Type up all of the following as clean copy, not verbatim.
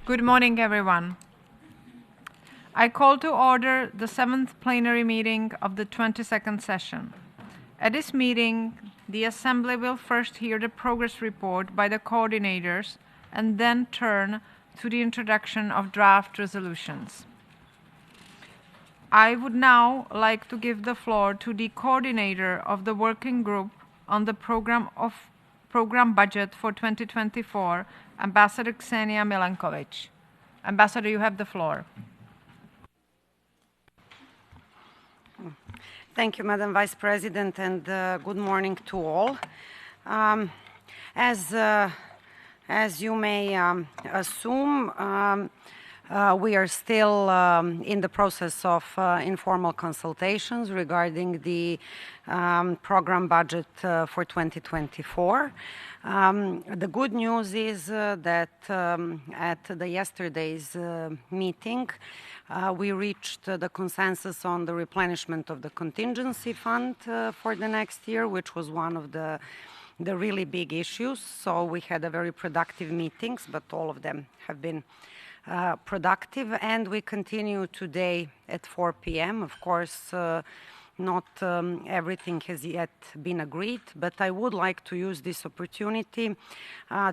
Good morning, everyone. I call to order the 7th plenary meeting of the 22nd session. At this meeting, the Assembly will first hear the progress report by the coordinators and then turn to the introduction of draft resolutions. I would now like to give the floor to the coordinator of the working group on the program budget for 2024, Ambassador Ksenia Milankovic. Ambassador, you have the floor. Thank you, Madam Vice President, and good morning to all. As you may assume, we are still in the process of informal consultations regarding the program budget for 2024. The good news is that at the yesterday's meeting, we reached the consensus on the replenishment of the contingency fund for the next year, which was one of the really big issues. So we had a very productive meetings, but all of them have been productive, and we continue today at 4 p.m. Of course, not everything has yet been agreed, but I would like to use this opportunity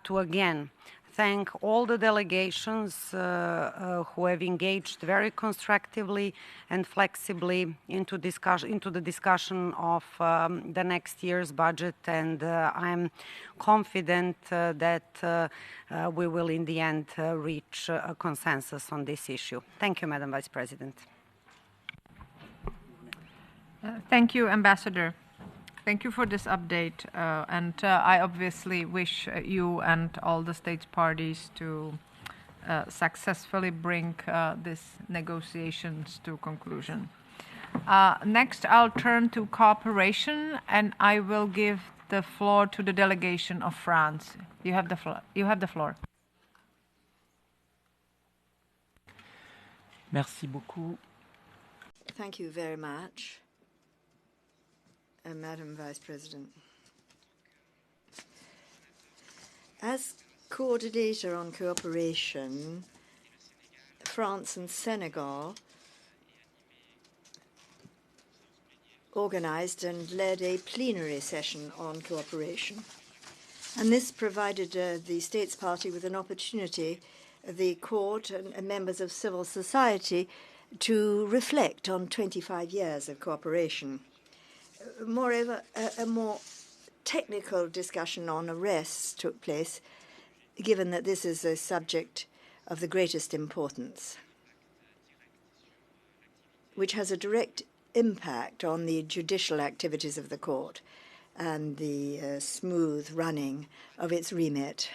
to again thank all the delegations who have engaged very constructively and flexibly into the discussion of the next year's budget, and I'm confident that we will in the end reach a consensus on this issue. Thank you, Madam Vice President. Thank you, Ambassador. Thank you for this update, and I obviously wish you and all the states parties to successfully bring these negotiations to conclusion. Next, I'll turn to cooperation, and I will give the floor to the delegation of France. You have the floor. You have the floor. Merci beaucoup. Thank you very much. Madam Vice President. As coordinator on cooperation, France and Senegal organized and led a plenary session on cooperation. And this provided the States Party with an opportunity, the court and members of civil society, to reflect on 25 years of cooperation. Moreover, a more technical discussion on arrests took place, given that this is a subject of the greatest importance, which has a direct impact on the judicial activities of the court and the smooth running of its remit.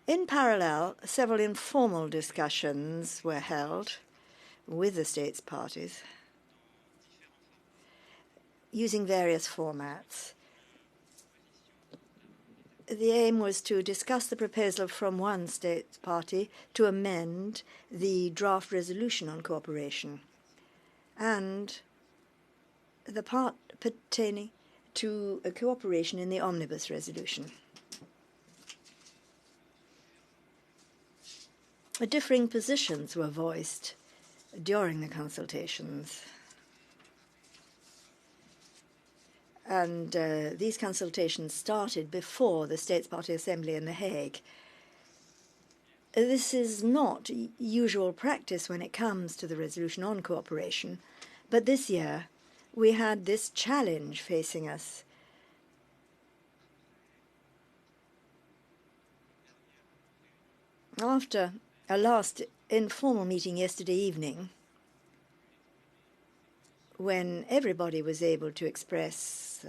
In parallel, several informal discussions were held with the states parties, using various formats. The aim was to discuss the proposal from one state party to amend the draft resolution on cooperation and the part pertaining to a cooperation in the omnibus resolution. Differing positions were voiced during the consultations. And these consultations started before the States Party Assembly in The Hague. This is not usual practice when it comes to the resolution on cooperation, but this year we had this challenge facing us. After a last informal meeting yesterday evening, when everybody was able to express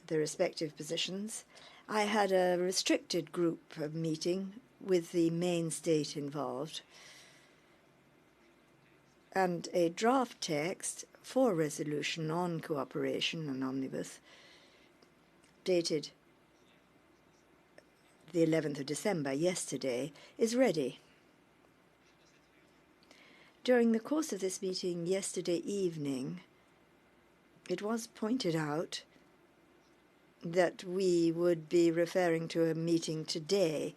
their respective positions, I had a restricted group meeting with the main state involved and a draft text for resolution on cooperation and omnibus dated the 11th of December, yesterday, is ready. During the course of this meeting yesterday evening, it was pointed out that we would be referring to a meeting today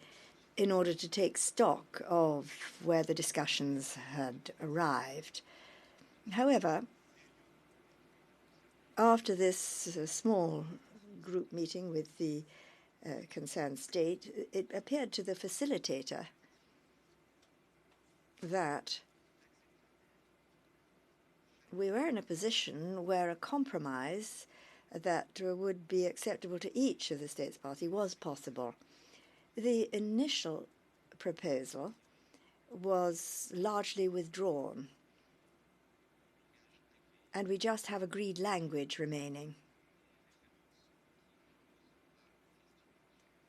in order to take stock of where the discussions had arrived. However, after this small group meeting with the concerned state, it appeared to the facilitator that we were in a position where a compromise that would be acceptable to each of the states party was possible. The initial proposal was largely withdrawn, and we just have agreed language remaining,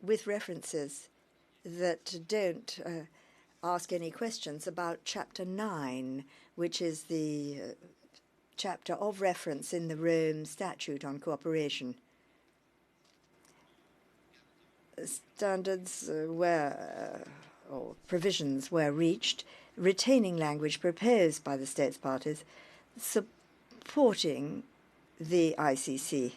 with references that don't ask any questions about Chapter 9, which is the chapter of reference in the Rome Statute on Cooperation. Standards or provisions were reached, retaining language proposed by the states parties, supporting the ICC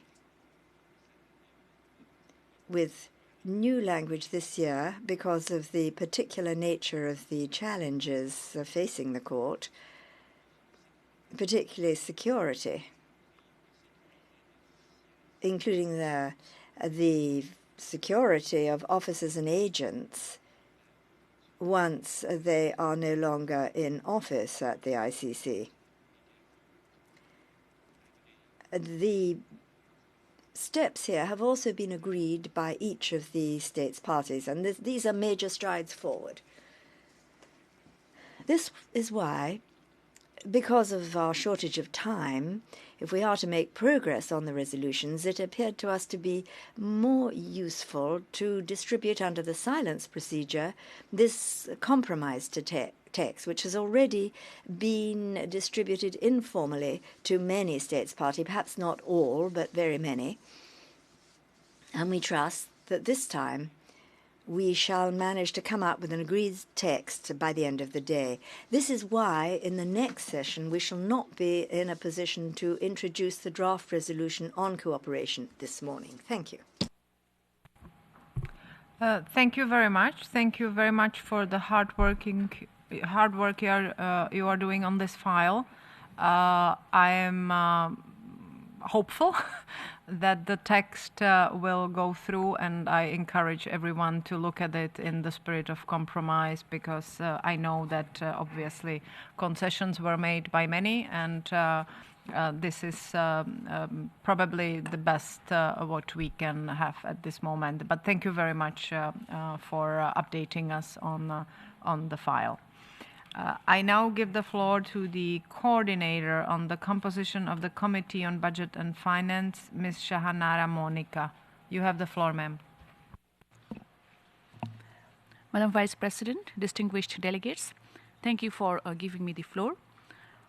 with new language this year because of the particular nature of the challenges facing the court, particularly security, including the security of officers and agents once they are no longer in office at the ICC. The steps here have also been agreed by each of the states parties, and these are major strides forward. This is why, because of our shortage of time, if we are to make progress on the resolutions, it appeared to us to be more useful to distribute under the silence procedure this compromise text, which has already been distributed informally to many states party, perhaps not all, but very many. And we trust that this time we shall manage to come up with an agreed text by the end of the day. This is why, in the next session, we shall not be in a position to introduce the draft resolution on cooperation this morning. Thank you. Thank you very much. Thank you very much for the hard work you are doing on this file. I am hopeful that the text will go through, and I encourage everyone to look at it in the spirit of compromise, because I know that obviously concessions were made by many, and this is probably the best what we can have at this moment. But thank you very much for updating us on the file. I now give the floor to the coordinator on the composition of the Committee on Budget and Finance, Ms. Shahanara Monica. You have the floor, ma'am. Madam Vice President, distinguished delegates, thank you for giving me the floor.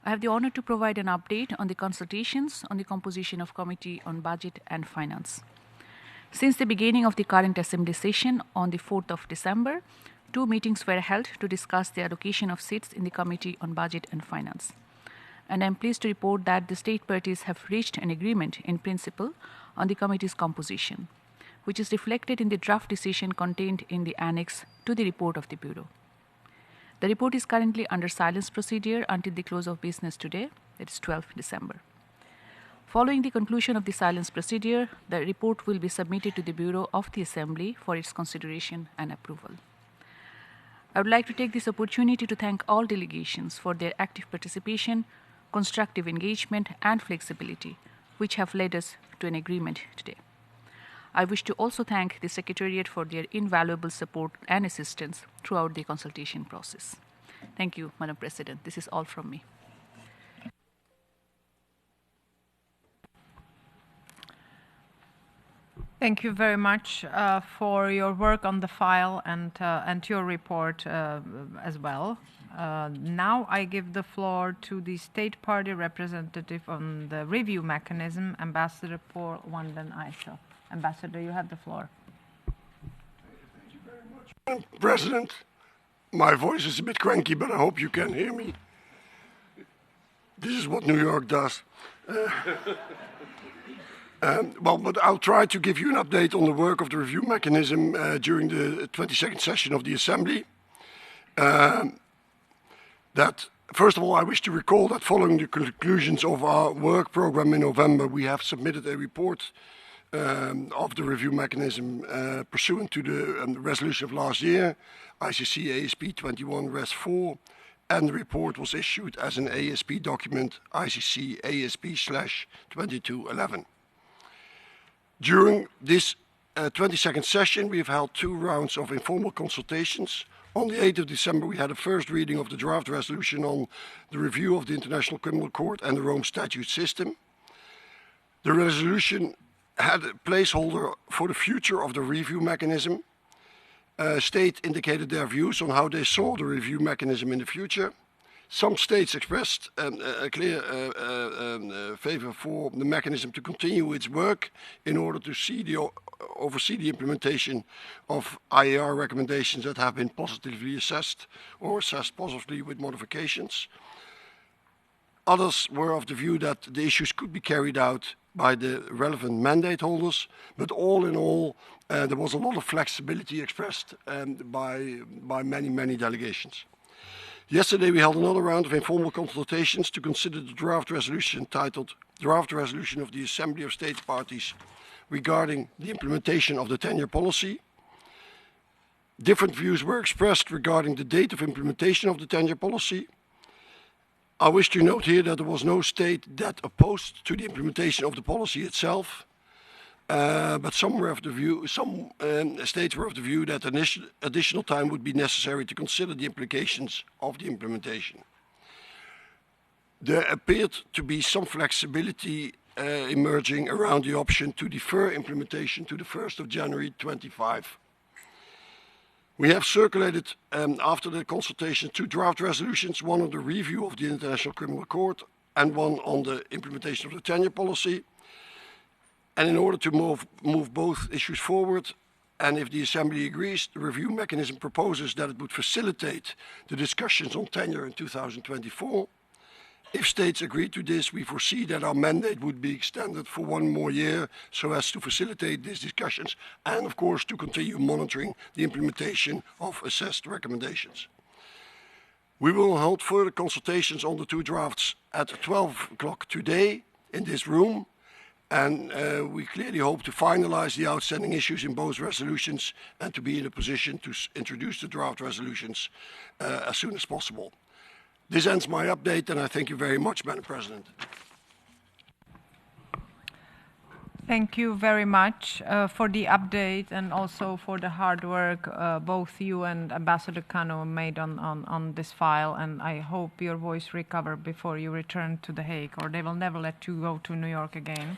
I have the honor to provide an update on the consultations on the composition of Committee on Budget and Finance. Since the beginning of the current Assembly session on the 4th of December, 2 meetings were held to discuss the allocation of seats in the Committee on Budget and Finance. And I am pleased to report that the state parties have reached an agreement in principle on the committee's composition, which is reflected in the draft decision contained in the annex to the report of the Bureau. The report is currently under silence procedure until the close of business today, that is 12th December. Following the conclusion of the silence procedure, the report will be submitted to the Bureau of the Assembly for its consideration and approval. I would like to take this opportunity to thank all delegations for their active participation, constructive engagement, and flexibility, which have led us to an agreement today. I wish to also thank the Secretariat for their invaluable support and assistance throughout the consultation process. Thank you, Madam President. This is all from me. Thank you very much for your work on the file and your report as well. Now I give the floor to the State Party representative on the review mechanism, Ambassador Paul Wanden Eisel. Ambassador, you have the floor. Thank you very much, Madam President. My voice is a bit cranky, but I hope you can hear me. This is what New York does. But I'll try to give you an update on the work of the review mechanism during the 22nd session of the Assembly. First of all, I wish to recall that following the conclusions of our work program in November, we have submitted a report of the review mechanism pursuant to the resolution of last year, ICC ASP21 Res 4, and the report was issued as an ASP document, ICC ASP/2211. During this 22nd session, we have held 2 rounds of informal consultations. On the 8th of December, we had a first reading of the draft resolution on the review of the International Criminal Court and the Rome Statute system. The resolution had a placeholder for the future of the review mechanism. States indicated their views on how they saw the review mechanism in the future. Some states expressed a clear favor for the mechanism to continue its work in order to oversee the implementation of IAR recommendations that have been positively assessed or assessed positively with modifications. Others were of the view that the issues could be carried out by the relevant mandate holders, but all in all, there was a lot of flexibility expressed by many delegations. Yesterday, we held another round of informal consultations to consider the draft resolution titled Draft Resolution of the Assembly of States Parties regarding the implementation of the 10-year policy. Different views were expressed regarding the date of implementation of the 10-year policy. I wish to note here that there was no state that opposed to the implementation of the policy itself, but some states were of the view that additional time would be necessary to consider the implications of the implementation. There appeared to be some flexibility emerging around the option to defer implementation to the 1st of January 2025. We have circulated, after the consultation, 2 draft resolutions, one on the review of the International Criminal Court and one on the implementation of the 10-year policy. And in order to move both issues forward, and if the Assembly agrees, the review mechanism proposes that it would facilitate the discussions on tenure in 2024. If states agree to this, we foresee that our mandate would be extended for 1 more year so as to facilitate these discussions and, of course, to continue monitoring the implementation of assessed recommendations. We will hold further consultations on the 2 drafts at 12 o'clock today in this room, and we clearly hope to finalize the outstanding issues in both resolutions and to be in a position to introduce the draft resolutions as soon as possible. This ends my update, and I thank you very much, Madam President. Thank you very much for the update and also for the hard work both you and Ambassador Cano made on this file, and I hope your voice recovers before you return to The Hague, or they will never let you go to New York again.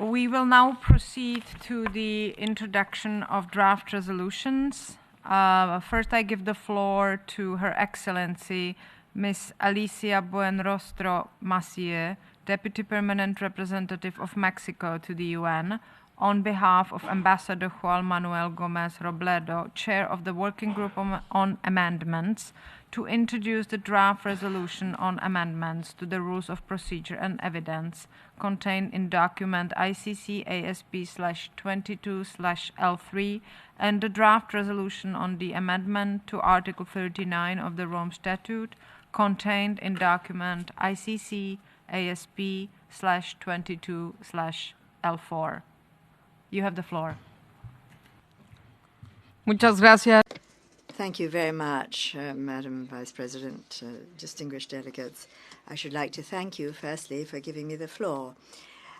We will now proceed to the introduction of draft resolutions. First, I give the floor to Her Excellency Ms. Alicia Buenrostro Macié, Deputy Permanent Representative of Mexico to the UN, on behalf of Ambassador Juan Manuel Gomez Robledo, Chair of the Working Group on Amendments, to introduce the draft resolution on amendments to the Rules of Procedure and Evidence contained in document ICC ASP/22/L3 and the draft resolution on the amendment to Article 39 of the Rome Statute contained in document ICC ASP/22/L4. You have the floor. Muchas gracias. Thank you very much, Madam Vice President, distinguished delegates. I should like to thank you, firstly, for giving me the floor.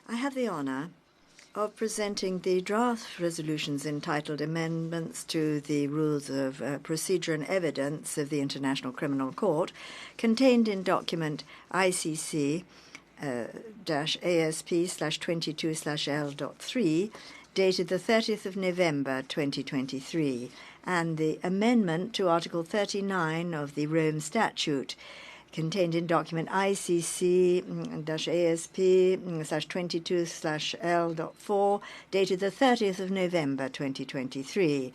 I have the honor of presenting the draft resolutions entitled Amendments to the Rules of Procedure and Evidence of the International Criminal Court, contained in document ICC-ASP/22/L.3, dated the 30th of November 2023, and the amendment to Article 39 of the Rome Statute, contained in document ICC-ASP/22/L.4, dated the 30th of November 2023.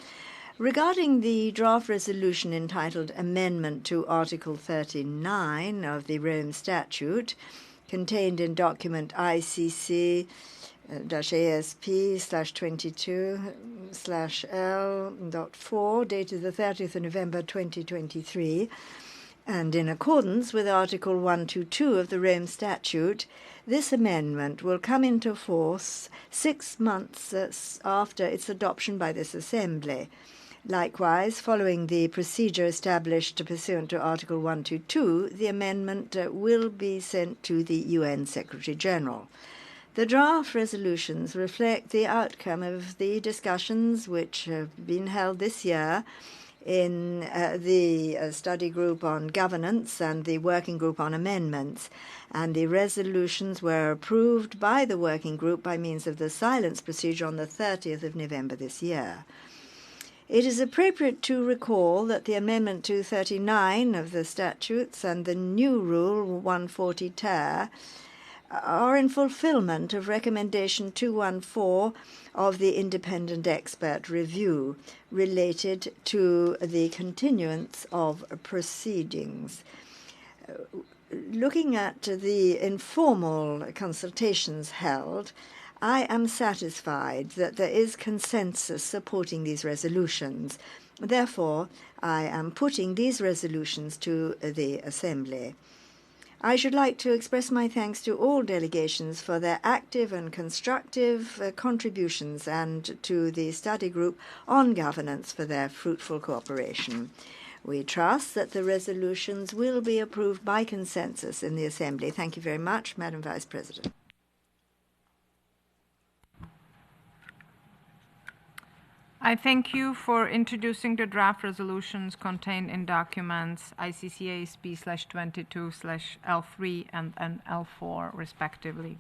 Regarding the draft resolution entitled Amendment to Article 39 of the Rome Statute, contained in document ICC-ASP/22/L.4, dated the 30th of November 2023, and in accordance with Article 122 of the Rome Statute, this amendment will come into force 6 months after its adoption by this Assembly. Likewise, following the procedure established pursuant to Article 122, the amendment will be sent to the UN Secretary-General. The draft resolutions reflect the outcome of the discussions which have been held this year in the study group on governance and the working group on amendments, and the resolutions were approved by the working group by means of the silence procedure on the 30th of November this year. It is appropriate to recall that the Amendment 239 of the statutes and the new Rule 140 ter are in fulfillment of Recommendation 214 of the Independent Expert Review related to the continuance of proceedings. Looking at the informal consultations held, I am satisfied that there is consensus supporting these resolutions. Therefore, I am putting these resolutions to the Assembly. I should like to express my thanks to all delegations for their active and constructive contributions, and to the study group on governance for their fruitful cooperation. We trust that the resolutions will be approved by consensus in the Assembly. Thank you very much, Madam Vice President. I thank you for introducing the draft resolutions contained in documents ICC-ASP/22/L3 and L4, respectively.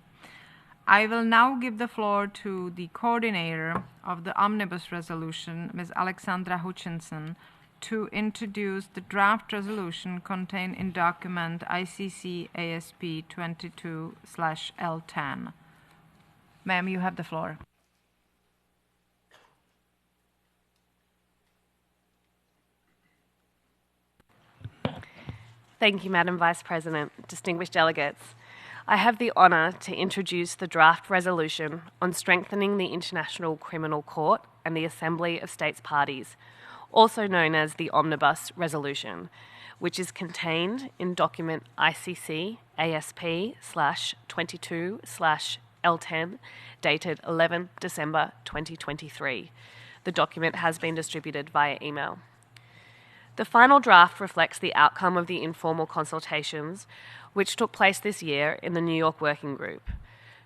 I will now give the floor to the coordinator of the omnibus resolution, Ms. Alexandra Hutchinson, to introduce the draft resolution contained in document ICC-ASP22/L10. Ma'am, you have the floor. Thank you, Madam Vice President. Distinguished delegates, I have the honour to introduce the draft resolution on strengthening the International Criminal Court and the Assembly of States Parties, also known as the Omnibus Resolution, which is contained in document ICC-ASP/22/L10, dated 11 December 2023. The document has been distributed via email. The final draft reflects the outcome of the informal consultations which took place this year in the New York Working Group.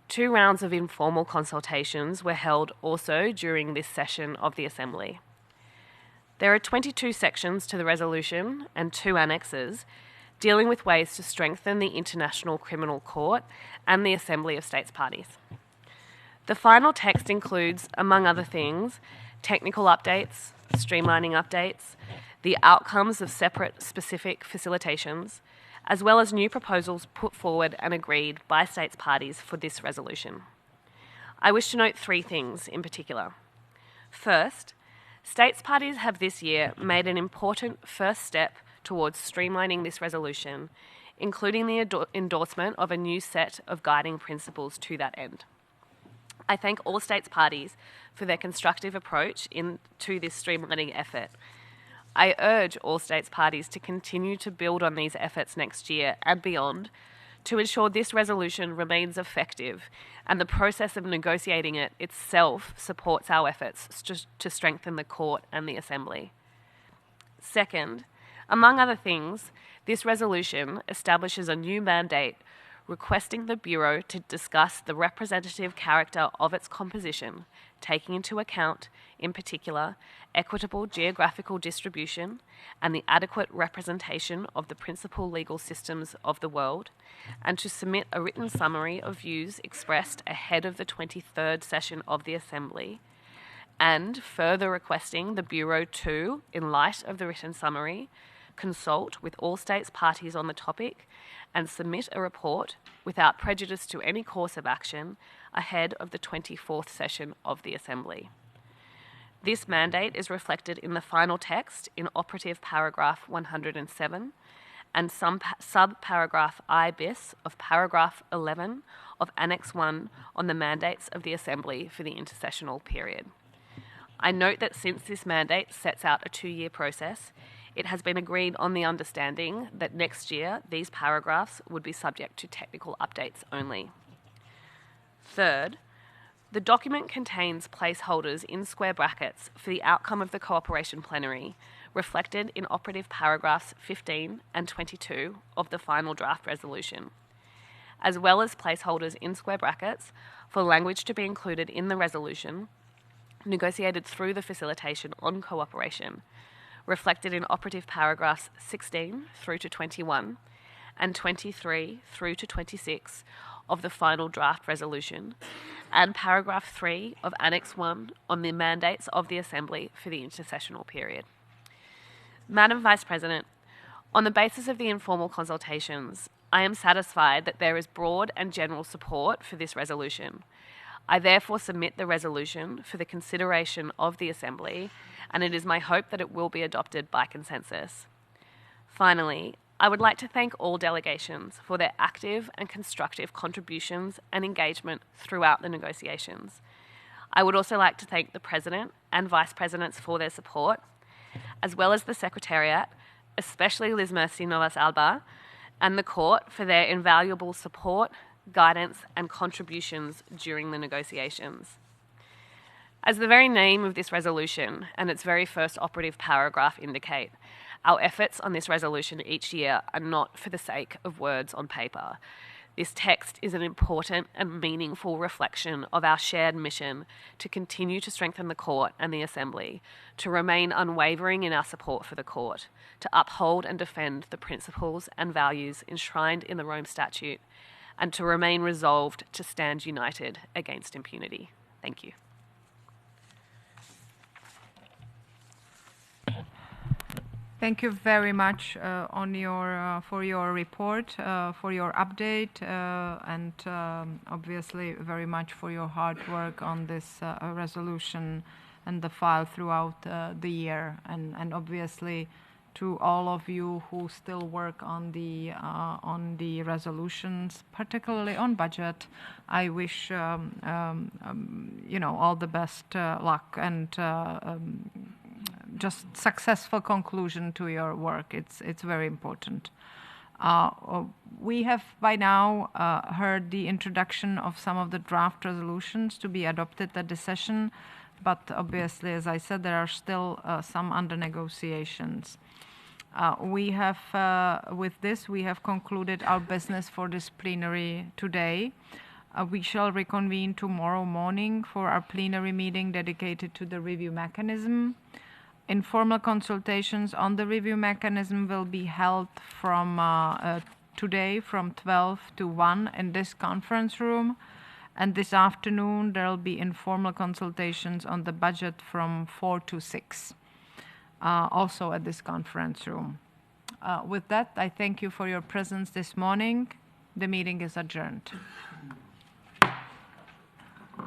2 rounds of informal consultations were held also during this session of the Assembly. There are 22 sections to the resolution and 2 annexes dealing with ways to strengthen the International Criminal Court and the Assembly of States Parties. The final text includes, among other things, technical updates, streamlining updates, the outcomes of separate specific facilitations, as well as new proposals put forward and agreed by states parties for this resolution. I wish to note 3 things in particular. First, states parties have this year made an important first step towards streamlining this resolution, including the endorsement of a new set of guiding principles to that end. I thank all states parties for their constructive approach to this streamlining effort. I urge all states parties to continue to build on these efforts next year and beyond to ensure this resolution remains effective and the process of negotiating it itself supports our efforts to strengthen the Court and the Assembly. Second, among other things, this resolution establishes a new mandate requesting the Bureau to discuss the representative character of its composition, taking into account, in particular, equitable geographical distribution and the adequate representation of the principal legal systems of the world, and to submit a written summary of views expressed ahead of the 23rd session of the Assembly, and further requesting the Bureau to, in light of the written summary, consult with all states parties on the topic and submit a report without prejudice to any course of action ahead of the 24th session of the Assembly. This mandate is reflected in the final text in operative paragraph 107 and sub-paragraph I bis of paragraph 11 of Annex 1 on the mandates of the Assembly for the intersessional period. I note that since this mandate sets out a 2-year process, it has been agreed on the understanding that next year these paragraphs would be subject to technical updates only. Third, the document contains placeholders in square brackets for the outcome of the cooperation plenary, reflected in operative paragraphs 15 and 22 of the final draft resolution, as well as placeholders in square brackets for language to be included in the resolution negotiated through the facilitation on cooperation, reflected in operative paragraphs 16 through to 21 and 23 through to 26 of the final draft resolution, and paragraph 3 of Annex 1 on the mandates of the Assembly for the intersessional period. Madam Vice President, on the basis of the informal consultations, I am satisfied that there is broad and general support for this resolution. I therefore submit the resolution for the consideration of the Assembly, and it is my hope that it will be adopted by consensus. Finally, I would like to thank all delegations for their active and constructive contributions and engagement throughout the negotiations. I would also like to thank the President and Vice Presidents for their support, as well as the Secretariat, especially Liz Mercy Novas Alba, and the Court for their invaluable support, guidance and contributions during the negotiations. As the very name of this resolution and its very first operative paragraph indicate, our efforts on this resolution each year are not for the sake of words on paper. This text is an important and meaningful reflection of our shared mission to continue to strengthen the Court and the Assembly, to remain unwavering in our support for the Court, to uphold and defend the principles and values enshrined in the Rome Statute, and to remain resolved to stand united against impunity. Thank you. Thank you very much for your report, for your update, and obviously very much for your hard work on this resolution and the file throughout the year, and obviously to all of you who still work on the resolutions, particularly on budget. I wish all the best luck and just successful conclusion to your work. It's very important. We have by now heard the introduction of some of the draft resolutions to be adopted at the session, but obviously, as I said, there are still some under negotiations. With this, we have concluded our business for this plenary today. We shall reconvene tomorrow morning for our plenary meeting dedicated to the review mechanism. Informal consultations on the review mechanism will be held from today from 12 to 1 in this conference room. And this afternoon, there will be informal consultations on the budget from 4 to 6, also at this conference room. With that, I thank you for your presence this morning. The meeting is adjourned.